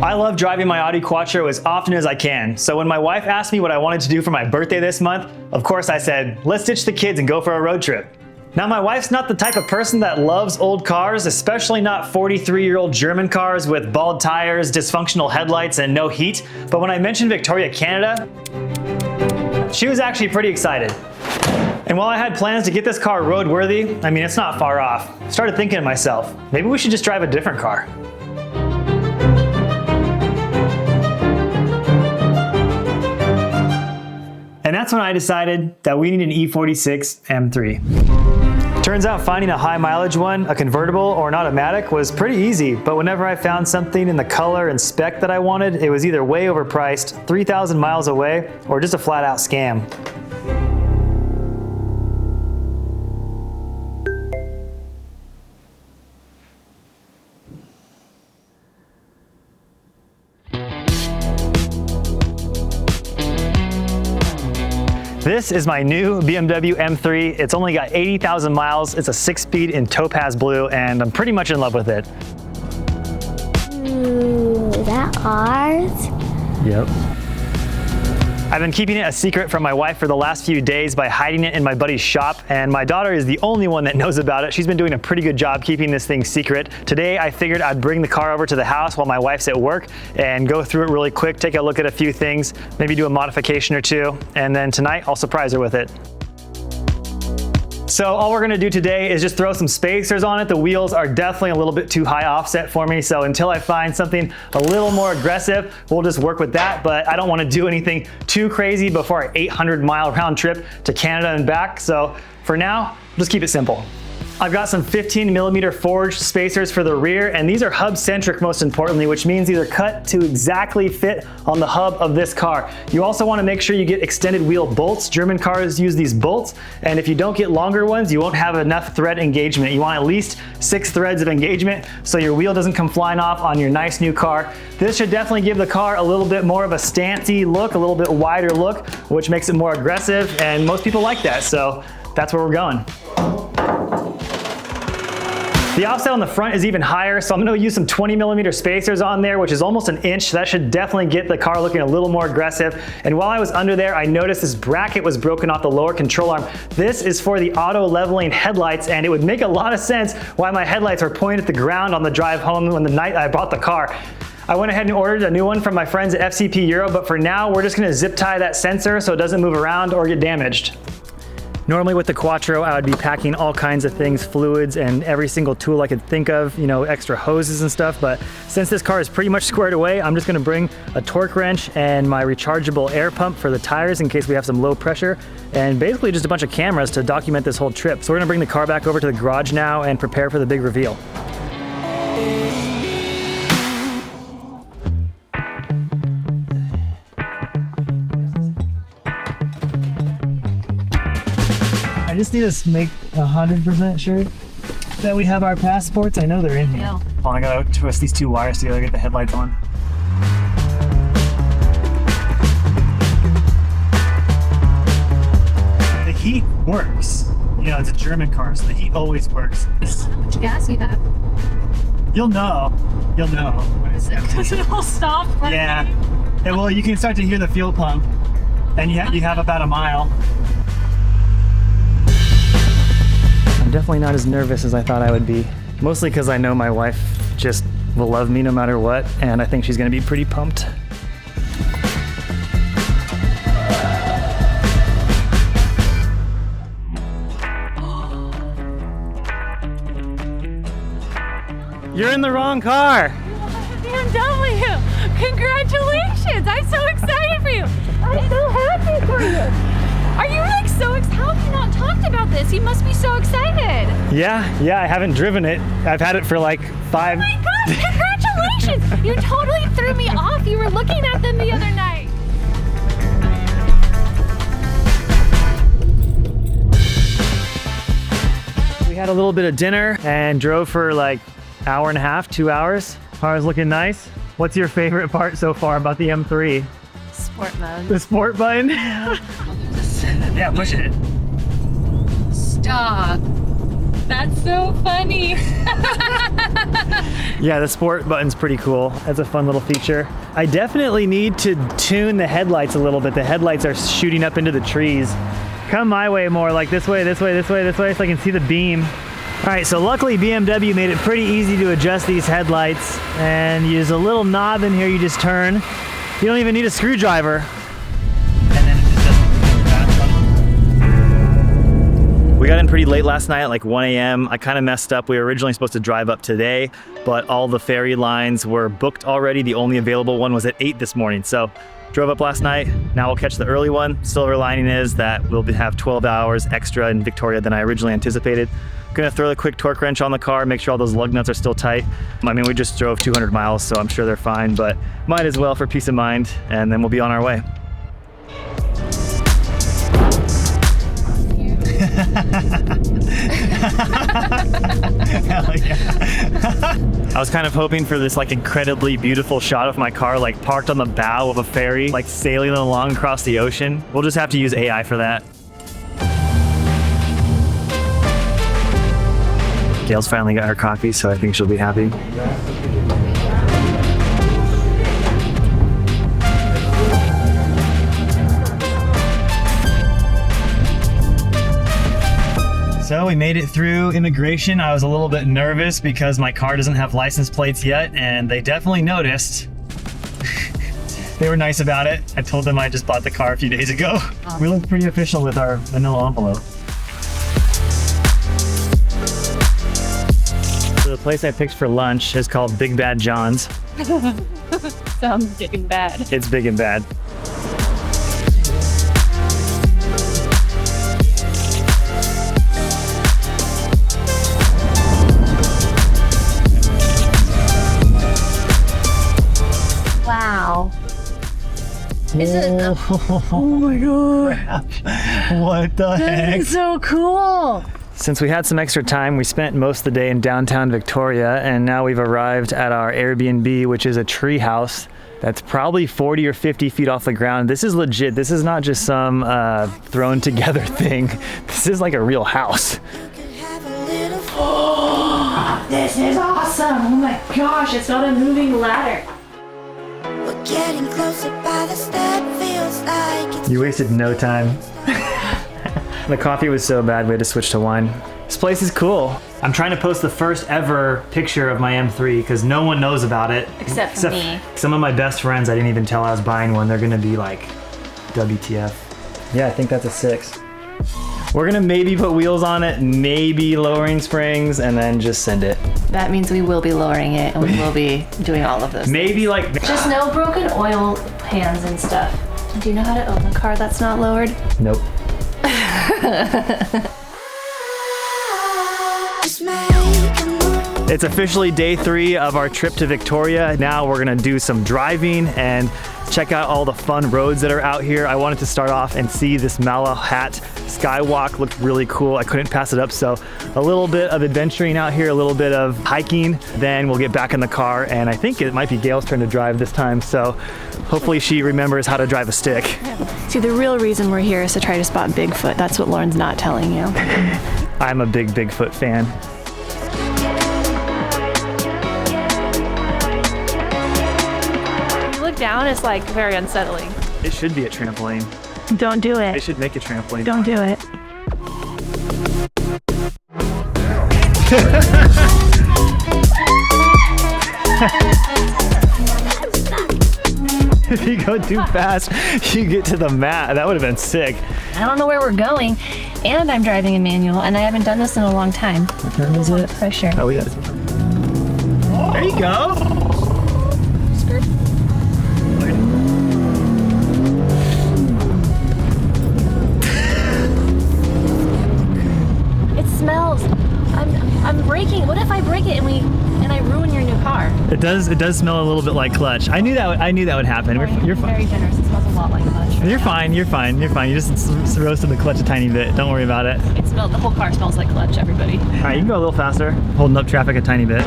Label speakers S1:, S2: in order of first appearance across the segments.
S1: I love driving my Audi Quattro as often as I can, so when my wife asked me what I wanted to do for my birthday this month, of course I said, let's ditch the kids and go for a road trip. Now my wife's not the type of person that loves old cars, especially not 43-year-old German cars with bald tires, dysfunctional headlights, and no heat, but when I mentioned Victoria, Canada, she was actually pretty excited. And while I had plans to get this car roadworthy, I mean, it's not far off, I started thinking to myself, maybe we should just drive a different car. And that's when I decided that we need an E46 M3. Turns out finding a high mileage one, a convertible or an automatic, was pretty easy, but whenever I found something in the color and spec that I wanted, it was either way overpriced, 3,000 miles away, or just a flat out scam. This is my new BMW M3. It's only got 80,000 miles. It's a 6-speed in Topaz Blue, and I'm pretty much in love with it.
S2: Ooh, is that ours?
S1: Yep. I've been keeping it a secret from my wife for the last few days by hiding it in my buddy's shop, and my daughter is the only one that knows about it. She's been doing a pretty good job keeping this thing secret. Today I figured I'd bring the car over to the house while my wife's at work and go through it really quick, take a look at a few things, maybe do a modification or two, and then tonight I'll surprise her with it. So all we're gonna do today is just throw some spacers on it. The wheels are definitely a little bit too high offset for me, so until I find something a little more aggressive, we'll just work with that, but I don't wanna do anything too crazy before our 800-mile round trip to Canada and back, so for now, just keep it simple. I've got some 15mm forged spacers for the rear, and these are hub-centric most importantly, which means these are cut to exactly fit on the hub of this car. You also want to make sure you get extended wheel bolts. German cars use these bolts, and if you don't get longer ones, you won't have enough thread engagement. You want at least 6 threads of engagement so your wheel doesn't come flying off on your nice new car. This should definitely give the car a little bit more of a stancy look, a little bit wider look, which makes it more aggressive, and most people like that, so that's where we're going. The offset on the front is even higher, so I'm gonna use some 20mm spacers on there, which is almost an inch. That should definitely get the car looking a little more aggressive. And while I was under there, I noticed this bracket was broken off the lower control arm. This is for the auto leveling headlights, and it would make a lot of sense why my headlights were pointed at the ground on the drive home when the night I bought the car. I went ahead and ordered a new one from my friends at FCP Euro, but for now, we're just gonna zip tie that sensor so it doesn't move around or get damaged. Normally with the Quattro, I would be packing all kinds of things, fluids and every single tool I could think of, you know, extra hoses and stuff. But since this car is pretty much squared away, I'm just gonna bring a torque wrench and my rechargeable air pump for the tires in case we have some low pressure, and basically just a bunch of cameras to document this whole trip. So we're gonna bring the car back over to the garage now and prepare for the big reveal. I just need to make 100% sure that we have our passports. I know they're in here.
S2: Yeah.
S1: Well, I gotta twist these 2 wires together to get the headlights on. The heat works. You know, it's a German car, so the heat always works.
S2: How much gas you have?
S1: You'll know. You'll know. When it's empty.
S2: Does it all stop?
S1: Yeah. And well, you can start to hear the fuel pump, and you have about a mile. I'm definitely not as nervous as I thought I would be. Mostly because I know my wife just will love me no matter what, and I think she's gonna be pretty pumped. You're in the wrong car!
S3: BMW! Congratulations! I'm so excited for you! I'm so happy for you! Are you like so excited? How have you not talked about this? You must be so excited!
S1: Yeah, I haven't driven it. I've had it for like 5...
S3: Oh my god, congratulations! You totally threw me off. You were looking at them the other night.
S1: We had a little bit of dinner and drove for like hour and a half, 2 hours. Car's looking nice. What's your favorite part so far about the M3?
S3: Sport mode.
S1: The sport button? Yeah, push it.
S3: Stop. That's so funny.
S1: Yeah, the sport button's pretty cool. That's a fun little feature. I definitely need to tune the headlights a little bit. The headlights are shooting up into the trees. Come my way more, like this way, this way, this way, this way, so I can see the beam. All right, so luckily BMW made it pretty easy to adjust these headlights, and use a little knob in here you just turn. You don't even need a screwdriver. We got in pretty late last night at like 1 a.m. I kind of messed up. We were originally supposed to drive up today, but all the ferry lines were booked already. The only available one was at 8 this morning. So drove up last night. Now we'll catch the early one. Silver lining is that we'll have 12 hours extra in Victoria than I originally anticipated. Gonna throw a quick torque wrench on the car, make sure all those lug nuts are still tight. I mean, we just drove 200 miles, so I'm sure they're fine, but might as well for peace of mind, and then we'll be on our way. Hell yeah. I was kind of hoping for this like incredibly beautiful shot of my car like parked on the bow of a ferry, like sailing along across the ocean. We'll just have to use AI for that. Gail's finally got her coffee, so I think she'll be happy. So we made it through immigration. I was a little bit nervous because my car doesn't have license plates yet, and they definitely noticed. They were nice about it. I told them I just bought the car a few days ago. We look pretty official with our vanilla envelope. So the place I picked for lunch is called Big Bad John's.
S3: Sounds big and bad.
S1: It's big and bad.
S2: Wow. Is it?
S1: Oh my god. What the heck?
S3: This is so cool.
S1: Since we had some extra time, we spent most of the day in downtown Victoria, and now we've arrived at our Airbnb, which is a tree house that's probably 40 or 50 feet off the ground. This is legit. This is not just some thrown together thing. This is like a real house.
S3: Oh, this is awesome. Oh my gosh, it's got a moving ladder.
S4: We're getting closer by the step, feels like it's
S1: You wasted no time. The coffee was so bad we had to switch to wine. This place is cool. I'm trying to post the first ever picture of my M3 because no one knows about it.
S3: Except for me.
S1: Some of my best friends, I didn't even tell I was buying one. They're gonna be like, WTF. Yeah, I think that's a 6. We're gonna maybe put wheels on it, maybe lowering springs, and then just send it.
S5: That means we will be lowering it and we will be doing all of this.
S1: Maybe like,
S5: Just no broken oil pans and stuff. Do you know how to own a car that's not lowered?
S1: nope.
S4: just make a move.
S1: It's officially day 3 of our trip to Victoria. Now we're gonna do some driving and check out all the fun roads that are out here. I wanted to start off and see this Malahat Skywalk. Looked really cool. I couldn't pass it up. So a little bit of adventuring out here, a little bit of hiking. Then we'll get back in the car, and I think it might be Gail's turn to drive this time. So hopefully she remembers how to drive a stick.
S5: See, the real reason we're here is to try to spot Bigfoot. That's what Lauren's not telling you.
S1: I'm a big Bigfoot fan.
S3: When you look down, it's like very unsettling.
S1: It should be a trampoline.
S5: Don't do
S1: They
S5: it.
S1: should make a trampoline.
S5: Don't do it.
S1: If you go too fast, you get to the mat. That would have been sick.
S5: I don't know where we're going, and I'm driving a manual, and I haven't done this in a long time.
S1: What turn is it?
S5: Pressure.
S1: Oh, we got it. There you go.
S5: It smells. I'm braking. What if I break it and I ruin your new car?
S1: It does smell a little bit like clutch. I knew that would happen. You're fine.
S5: Very generous. It smells a lot like clutch.
S1: You're fine. You just roasted the clutch a tiny bit. Don't worry about it.
S5: The whole car smells like clutch, everybody.
S1: All right, you can go a little faster. Holding up traffic a tiny bit.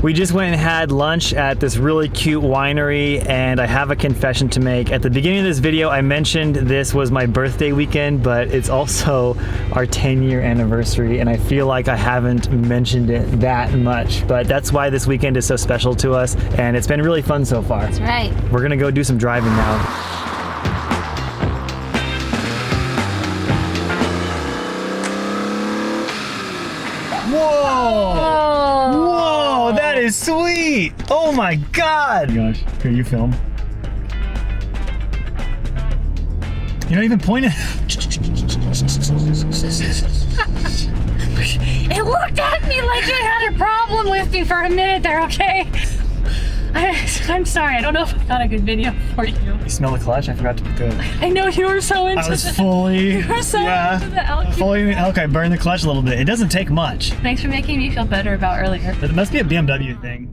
S1: We just went and had lunch at this really cute winery, and I have a confession to make. At the beginning of this video, I mentioned this was my birthday weekend, but it's also our 10-year anniversary, and I feel like I haven't mentioned it that much, but that's why this weekend is so special to us, and it's been really fun so far.
S2: That's right.
S1: We're gonna go do some driving now. Whoa! Whoa, that is sweet! Oh my god! Gosh, here you film. You're not even pointing.
S3: It looked at me like it had a problem with me for a minute there, okay? I'm sorry, I don't know if I got a good video for you.
S1: You smell the clutch? I forgot to put the...
S3: I know you were so into
S1: I was fully...
S3: You were so into the elk.
S1: Fully, okay, burn the clutch a little bit. It doesn't take much.
S3: Thanks for making me feel better about earlier.
S1: But it must be a BMW thing.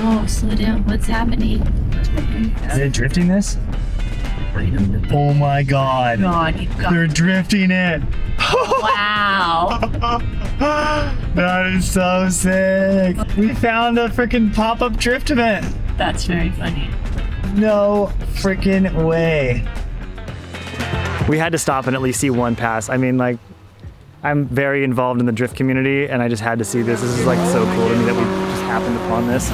S5: Whoa, slow down. What's happening?
S1: Is it drifting this? Oh my god.
S3: God, you got
S1: They're drifting it.
S3: wow.
S1: That is so sick. We found a freaking pop-up drift event.
S3: That's very funny.
S1: No freaking way. We had to stop and at least see one pass. I mean, like, I'm very involved in the drift community, and I just had to see this. This is like so cool to me that we just happened upon this.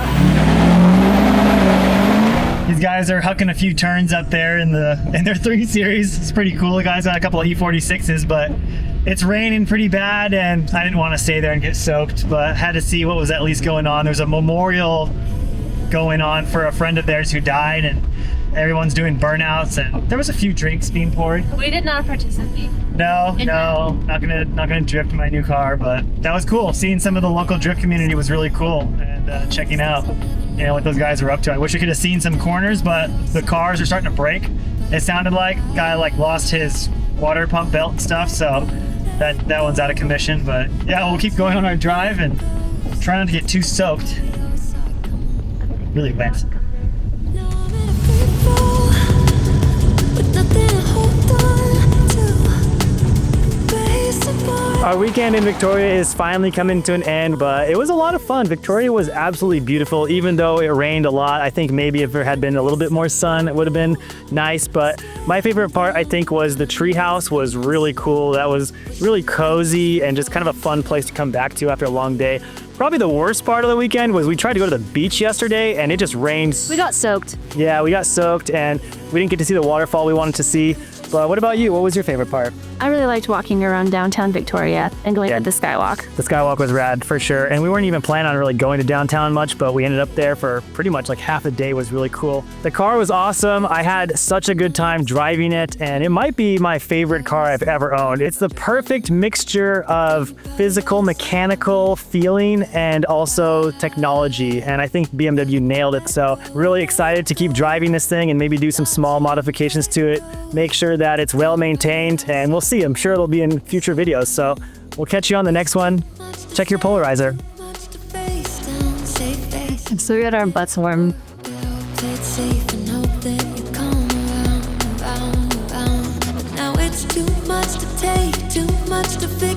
S1: These guys are hucking a few turns up there in their 3 Series. It's pretty cool. The guys got a couple of E46s, but it's raining pretty bad, and I didn't want to stay there and get soaked, but had to see what was at least going on. There's a memorial going on for a friend of theirs who died, and everyone's doing burnouts, and there was a few drinks being poured.
S5: We did not participate.
S1: No, not gonna drift my new car, but that was cool. Seeing some of the local drift community was really cool, and checking out, you know, what those guys are up to. I wish I could have seen some corners, but the cars are starting to break. It sounded like guy lost his water pump belt and stuff, so that one's out of commission. But yeah, we'll keep going on our drive and try not to get too soaked. Really wet.
S4: Now I'm in a free fall with nothing to hold on to. Racing for
S1: Our weekend in Victoria is finally coming to an end, but it was a lot of fun. Victoria was absolutely beautiful, even though it rained a lot. I think maybe if there had been a little bit more sun, it would have been nice. But my favorite part, I think, was the treehouse was really cool. That was really cozy and just kind of a fun place to come back to after a long day. Probably the worst part of the weekend was we tried to go to the beach yesterday and it just rained.
S2: We got soaked.
S1: Yeah, we got soaked and we didn't get to see the waterfall we wanted to see. But what about you? What was your favorite part?
S2: I really liked walking around downtown Victoria and going to the Skywalk.
S1: The Skywalk was rad for sure. And we weren't even planning on really going to downtown much, but we ended up there for pretty much like half a day. Was really cool. The car was awesome. I had such a good time driving it, and it might be my favorite car I've ever owned. It's the perfect mixture of physical, mechanical feeling and also technology. And I think BMW nailed it. So really excited to keep driving this thing and maybe do some small modifications to it. Make sure that it's well maintained, and we'll see. I'm sure it'll be in future videos. So we'll catch you on the next one. Check your polarizer.
S4: much to face down, safe face.
S2: So we got our butts warm.
S4: Play it safe and hope that you come around. But now it's too much to take, too much to feel.